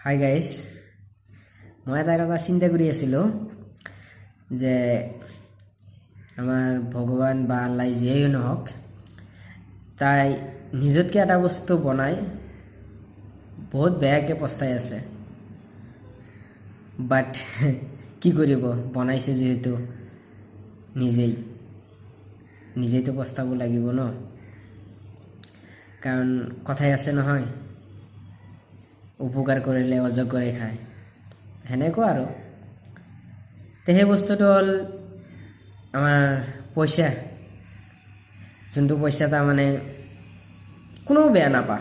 Hi guys, মই এটা কথা চিন্তা কৰি আছিলোঁ যে আমাৰ ভগৱান বা আল্লাই যিয়েই নহওক, তাই নিজতকৈ এটা বস্তু বনাই বহুত বেয়াকৈ পস্তাই আছে। বাট কি কৰিব, বনাইছে যিহেতু নিজেইতো পস্তাব লাগিব ন। কাৰণ কথাই আছে নহয়, উপকাৰ কৰিলে অযোগ্যৰে খায়, সেনেকুৱা আৰু। সেই বস্তুটো হ'ল আমাৰ পইচা। যোনটো পইচা তাৰমানে কোনো বেয়া নাপা,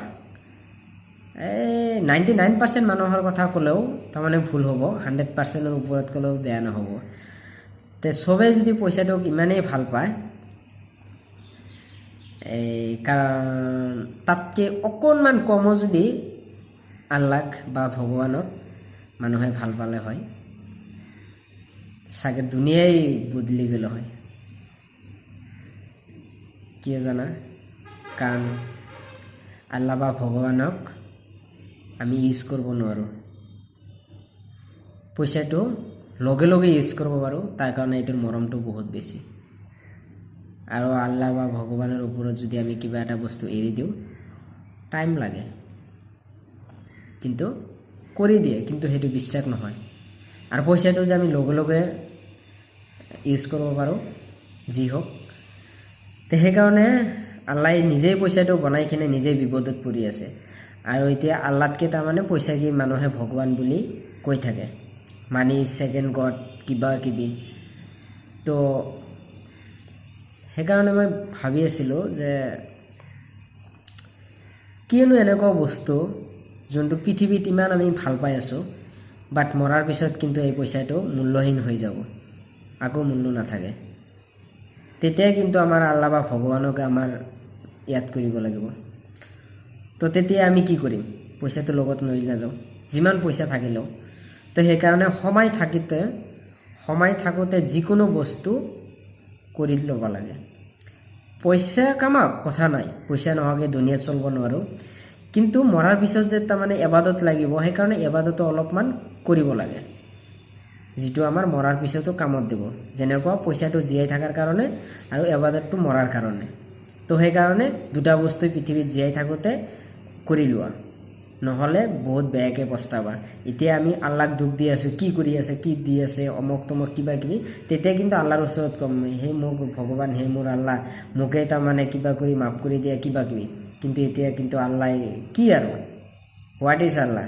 99% মানুহৰ কথা ক'লেও তাৰমানে ভুল হ'ব, 100%ৰ ওপৰত ক'লেও বেয়া নহ'ব। চবেই যদি পইচাটোক ইমানেই ভাল পায়, কাৰণ তাতকৈ অকণমান কমো যদি আল্লাহক বা ভগৱানক মানুহে ভাল পালে হয়, চাগে দুনিয়াই বদলি গ'ল হয়। কিয় জানা? কাৰণ আল্লাহ বা ভগৱানক আমি ইউজ কৰিব নোৱাৰোঁ। পইচাটো লগে লগে ইউজ কৰিব পাৰোঁ, তাৰ কাৰণে এইটোৰ মৰমটো বহুত বেছি। আৰু আল্লাহ বা ভগৱানৰ ওপৰত যদি আমি কিবা এটা বস্তু এৰি দিওঁ, টাইম লাগে, কিন্তু কৰি দিয়ে, কিন্তু সেইটো বিশ্বাস নহয়। আৰু পইচাটো যে আমি লগে লগে ইউজ কৰিব পাৰোঁ, যি হওক, সেইকাৰণে আল্লাই নিজেই পইচাটো বনাই কিনে নিজেই বিপদত পৰি আছে। আৰু এতিয়া আল্লাহতকৈ তাৰমানে পইচা কি মানুহে ভগৱান বুলি কৈ থাকে, মানি ছেকেণ্ড গড কিবা কিবি। তো সেইকাৰণে মই ভাবি আছিলোঁ যে কিয়নো এনেকুৱা বস্তু যোনটো পৃথিৱীত ইমান আমি ভাল পাই আছোঁ, বাট মৰাৰ পিছত কিন্তু এই পইচাটো মূল্যহীন হৈ যাব, আকৌ মূল্য নাথাকে। তেতিয়াই কিন্তু আমাৰ আল্লাহ বা ভগৱানকে আমাৰ ইয়াদ কৰিব লাগিব। তো তেতিয়া আমি কি কৰিম? পইচাটো লগত লৈ নাযাওঁ, যিমান পইচা থাকিলেও। তো সেইকাৰণে সময় থাকোঁতে যিকোনো বস্তু কৰি ল'ব লাগে। পইচা কামাওক, কথা নাই, পইচা নোহোৱাকৈ দুনিয়াত চলিব নোৱাৰোঁ, কিন্তু মৰাৰ পিছত যে তাৰমানে এবাদত লাগিব, সেইকাৰণে এবাদতো অলপমান কৰিব লাগে, যিটো আমাৰ মৰাৰ পিছতো কামত দিব। যেনেকুৱা পইচাটো জীয়াই থকাৰ কাৰণে আৰু এবাদতটো মৰাৰ কাৰণে। তো সেইকাৰণে দুটা বস্তুই পৃথিৱীত জীয়াই থাকোঁতে কৰি লোৱা, নহ'লে বহুত বেয়াকৈ পস্তাবা। এতিয়া আমি আল্লাহক দুখ দি আছোঁ, কি কৰি আছে, কি দি আছে, অমুক তমুক কিবা কিবি, তেতিয়া কিন্তু আল্লাহৰ ওচৰত কম, হে মোক ভগৱান, হে মোৰ আল্লাহ, মোকেই তাৰমানে কিবা কৰি মাফ কৰি দিয়া কিবা কিবি। কিন্তু এতিয়া কিন্তু আল্লাহ কি আৰু, হোৱাট ইজ আল্লাহ?